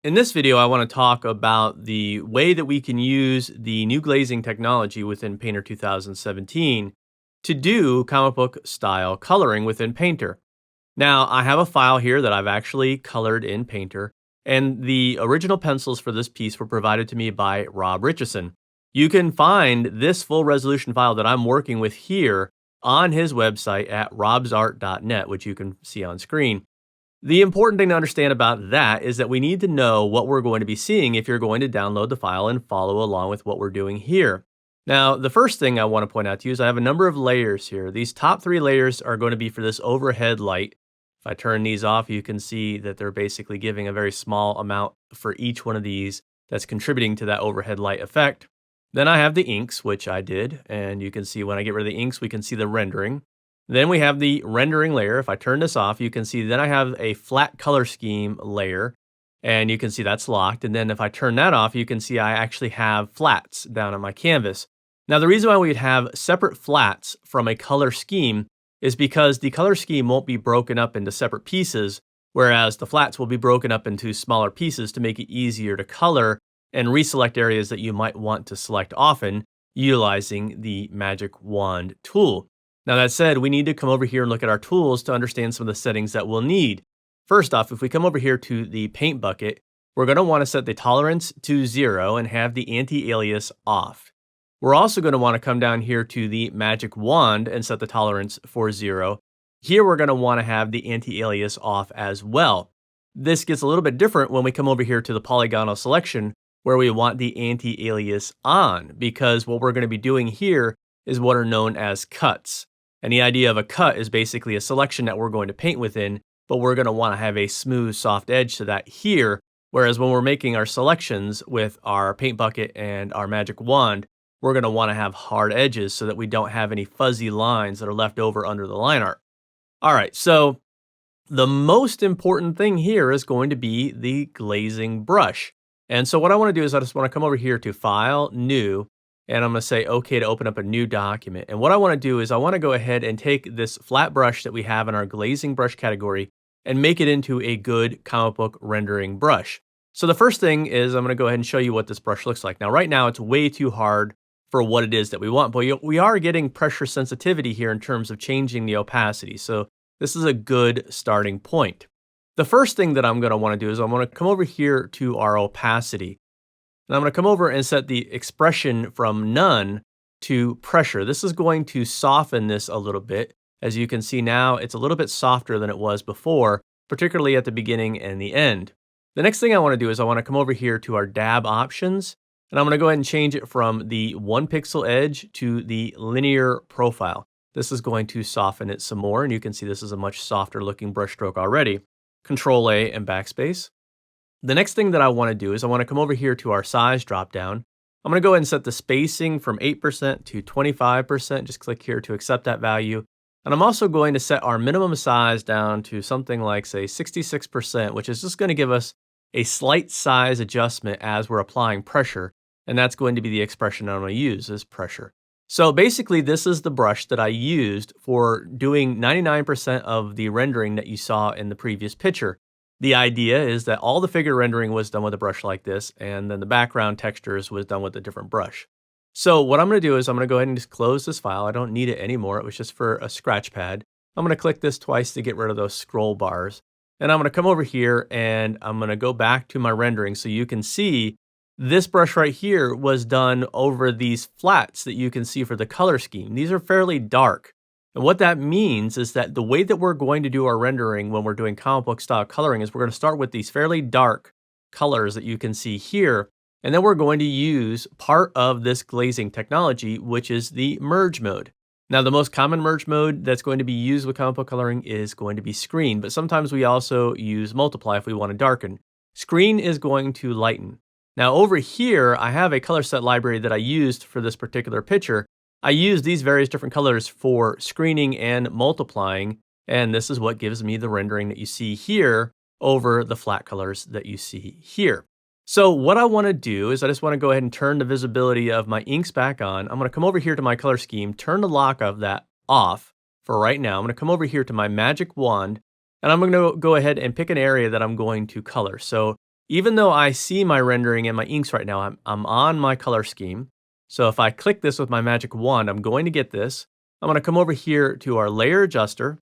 In this video, I want to talk about the way that we can use the new glazing technology within Painter 2017 to do comic book style coloring within Painter. Now, I have a file here that I've actually colored in Painter, and the original pencils for this piece were provided to me by Rob Richardson. You can find this full resolution file that I'm working with here on his website at robsart.net, which you can see on screen. The important thing to understand about that is that we need to know what we're going to be seeing if you're going to download the file and follow along with what we're doing here. Now, the first thing I want to point out to you is I have a number of layers here. These top three layers are going to be for this overhead light. If I turn these off, you can see that they're basically giving a very small amount for each one of these that's contributing to that overhead light effect. Then I have the inks, which I did, and you can see when I get rid of the inks, we can see the rendering. Then we have the rendering layer. If I turn this off, you can see then I have a flat color scheme layer, and you can see that's locked. And then if I turn that off, you can see I actually have flats down on my canvas. Now, the reason why we'd have separate flats from a color scheme is because the color scheme won't be broken up into separate pieces, whereas the flats will be broken up into smaller pieces to make it easier to color and reselect areas that you might want to select often utilizing the Magic Wand tool. Now, that said, we need to come over here and look at our tools to understand some of the settings that we'll need. First off, if we come over here to the paint bucket, we're going to want to set the tolerance to 0 and have the anti-alias off. We're also going to want to come down here to the Magic Wand and set the tolerance for 0. Here, we're going to want to have the anti-alias off as well. This gets a little bit different when we come over here to the polygonal selection, where we want the anti-alias on, because what we're going to be doing here is what are known as cuts. And the idea of a cut is basically a selection that we're going to paint within, but we're going to want to have a smooth, soft edge to that here. Whereas when we're making our selections with our paint bucket and our Magic Wand, we're going to want to have hard edges so that we don't have any fuzzy lines that are left over under the line art. All right, so the most important thing here is going to be the glazing brush. And so what I want to do is I just want to come over here to File, New, and I'm going to say OK to open up a new document. And what I want to do is I want to go ahead and take this flat brush that we have in our glazing brush category and make it into a good comic book rendering brush. So the first thing is I'm going to go ahead and show you what this brush looks like. Now, right now, it's way too hard for what it is that we want, but we are getting pressure sensitivity here in terms of changing the opacity. So this is a good starting point. The first thing that I'm going to want to do is I'm going to come over here to our opacity. And I'm going to come over and set the expression from none to pressure. This is going to soften this a little bit. As you can see now, it's a little bit softer than it was before, particularly at the beginning and the end. The next thing I want to do is I want to come over here to our dab options, and I'm going to go ahead and change it from the 1 pixel edge to the linear profile. This is going to soften it some more, and you can see this is a much softer looking brush stroke already. Control A and backspace. The next thing that I want to do is I want to come over here to our size dropdown. I'm going to go ahead and set the spacing from 8% to 25%. Just click here to accept that value. And I'm also going to set our minimum size down to something like, say, 66%, which is just going to give us a slight size adjustment as we're applying pressure. And that's going to be the expression I'm going to use is pressure. So basically, this is the brush that I used for doing 99% of the rendering that you saw in the previous picture. The idea is that all the figure rendering was done with a brush like this, and then the background textures was done with a different brush. So what I'm going to do is I'm going to go ahead and just close this file. I don't need it anymore. It was just for a scratch pad. I'm going to click this twice to get rid of those scroll bars. And I'm going to come over here and I'm going to go back to my rendering so you can see this brush right here was done over these flats that you can see for the color scheme. These are fairly dark. And what that means is that the way that we're going to do our rendering when we're doing comic book style coloring is we're going to start with these fairly dark colors that you can see here. And then we're going to use part of this glazing technology, which is the merge mode. Now, the most common merge mode that's going to be used with comic book coloring is going to be screen, but sometimes we also use multiply if we want to darken. Screen is going to lighten. Now, over here, I have a color set library that I used for this particular picture. I use these various different colors for screening and multiplying, and this is what gives me the rendering that you see here over the flat colors that you see here. So what I want to do is I just want to go ahead and turn the visibility of my inks back on. I'm going to come over here to my color scheme, turn the lock of that off for right now. I'm going to come over here to my Magic Wand, and I'm going to go ahead and pick an area that I'm going to color. So even though I see my rendering and my inks right now, I'm on my color scheme. So if I click this with my magic wand, I'm going to get this. I'm going to come over here to our layer adjuster.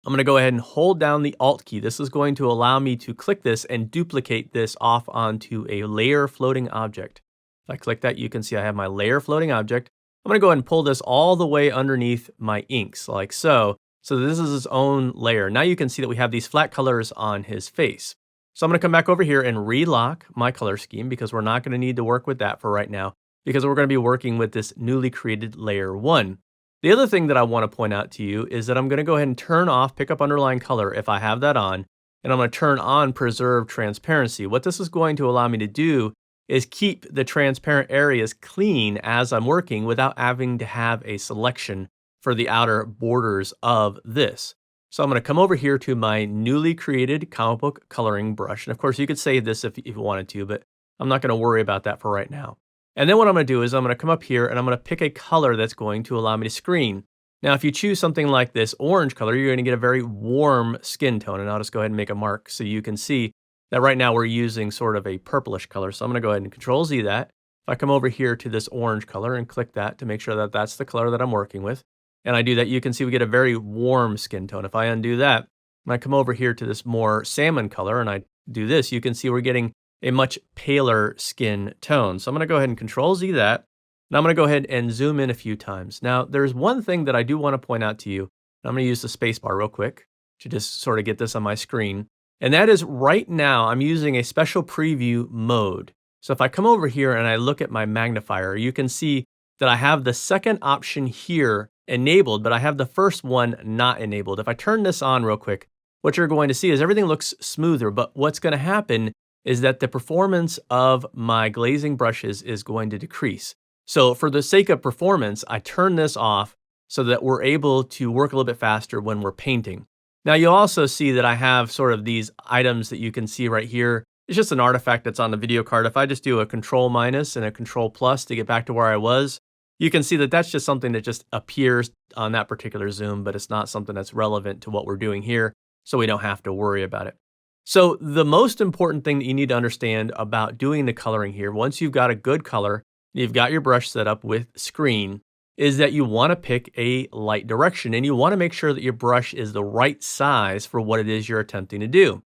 I'm going to go ahead and hold down the Alt key. This is going to allow me to click this and duplicate this off onto a layer floating object. If I click that, you can see I have my layer floating object. I'm going to go ahead and pull this all the way underneath my inks like so. So this is his own layer. Now you can see that we have these flat colors on his face. So I'm going to come back over here and relock my color scheme because we're not going to need to work with that for right now because we're going to be working with this newly created layer 1. The other thing that I want to point out to you is that I'm going to go ahead and turn off pick up underlying color if I have that on, and I'm going to turn on preserve transparency. What this is going to allow me to do is keep the transparent areas clean as I'm working without having to have a selection for the outer borders of this. So I'm going to come over here to my newly created comic book coloring brush. And of course, you could save this if you wanted to, but I'm not going to worry about that for right now. And then what I'm going to do is I'm going to come up here and I'm going to pick a color that's going to allow me to screen. Now, if you choose something like this orange color, you're going to get a very warm skin tone. And I'll just go ahead and make a mark so you can see that right now we're using sort of a purplish color. So I'm going to go ahead and Control Z that. If I come over here to this orange color and click that to make sure that that's the color that I'm working with, and I do that, you can see we get a very warm skin tone. If I undo that, and I come over here to this more salmon color and I do this, you can see we're getting a much paler skin tone. So I'm going to go ahead and Control Z that. And I'm going to go ahead and zoom in a few times. Now, there's one thing that I do want to point out to you. I'm going to use the space bar real quick to just sort of get this on my screen. And that is right now I'm using a special preview mode. So if I come over here and I look at my magnifier, you can see that I have the second option here enabled, but I have the first one not enabled. If I turn this on real quick, what you're going to see is everything looks smoother, but what's going to happen is that the performance of my glazing brushes is going to decrease. So for the sake of performance, I turn this off so that we're able to work a little bit faster when we're painting. Now you'll also see that I have sort of these items that you can see right here. It's just an artifact that's on the video card. If I just do a Control minus and a Control plus to get back to where I was, you can see that that's just something that just appears on that particular zoom, but it's not something that's relevant to what we're doing here, so we don't have to worry about it. So the most important thing that you need to understand about doing the coloring here, once you've got a good color, you've got your brush set up with screen, is that you want to pick a light direction and you want to make sure that your brush is the right size for what it is you're attempting to do.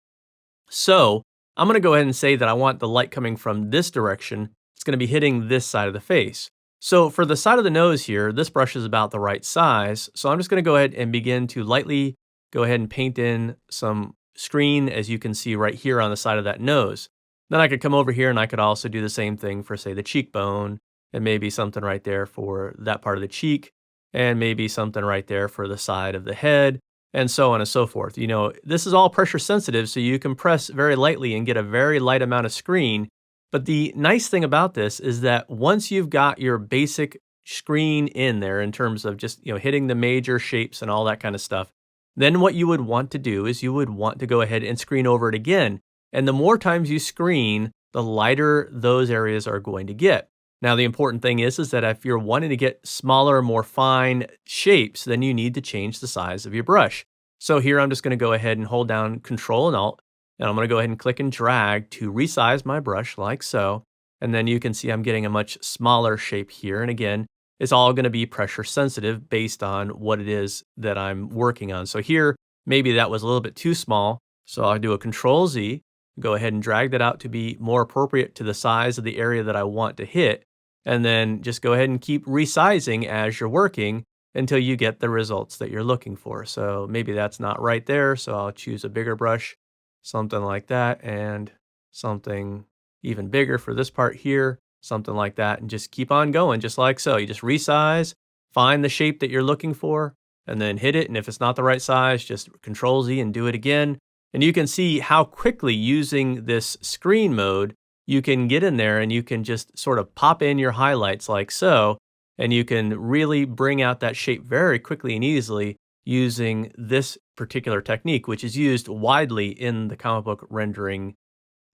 So I'm going to go ahead and say that I want the light coming from this direction. It's going to be hitting this side of the face. So for the side of the nose here, this brush is about the right size. So I'm just going to go ahead and begin to lightly go ahead and paint in some screen, as you can see right here on the side of that nose. Then I could come over here and I could also do the same thing for, say, the cheekbone, and maybe something right there for that part of the cheek, and maybe something right there for the side of the head, and so on and so forth. You know, this is all pressure sensitive, so you can press very lightly and get a very light amount of screen. But the nice thing about this is that once you've got your basic screen in there in terms of just, hitting the major shapes and all that kind of stuff, then what you would want to do is you would want to go ahead and screen over it again. And the more times you screen, the lighter those areas are going to get. Now, the important thing is that if you're wanting to get smaller, more fine shapes, then you need to change the size of your brush. So here I'm just going to go ahead and hold down Control and Alt, and I'm going to go ahead and click and drag to resize my brush like so. And then you can see I'm getting a much smaller shape here. And again, it's all going to be pressure sensitive based on what it is that I'm working on. So here, maybe that was a little bit too small. So I'll do a Control Z, go ahead and drag that out to be more appropriate to the size of the area that I want to hit. And then just go ahead and keep resizing as you're working until you get the results that you're looking for. So maybe that's not right there. So I'll choose a bigger brush, something like that, and something even bigger for this part here, something like that, and just keep on going just like so. You just resize, find the shape that you're looking for, and then hit it. And if it's not the right size, just Control Z and do it again. And you can see how quickly using this screen mode, you can get in there and you can just sort of pop in your highlights like so, and you can really bring out that shape very quickly and easily using this particular technique, which is used widely in the comic book rendering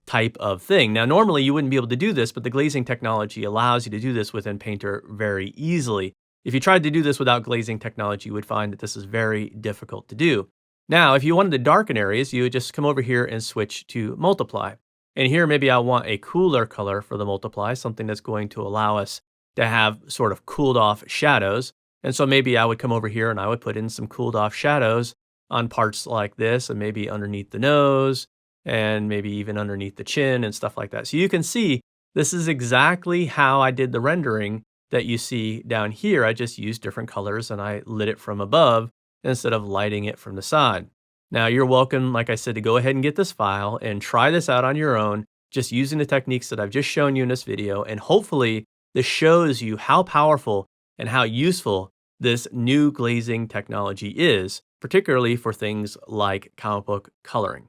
type of thing. Now, normally you wouldn't be able to do this, but the glazing technology allows you to do this within Painter very easily. If you tried to do this without glazing technology, you would find that this is very difficult to do. Now, if you wanted to darken areas, you would just come over here and switch to multiply. And here, maybe I want a cooler color for the multiply, something that's going to allow us to have sort of cooled off shadows. And so maybe I would come over here and I would put in some cooled off shadows on parts like this, and maybe underneath the nose, and maybe even underneath the chin and stuff like that. So you can see this is exactly how I did the rendering that you see down here. I just used different colors and I lit it from above instead of lighting it from the side. Now you're welcome, like I said, to go ahead and get this file and try this out on your own, just using the techniques that I've just shown you in this video. And hopefully this shows you how powerful and how useful this new glazing technology is, particularly for things like comic book coloring.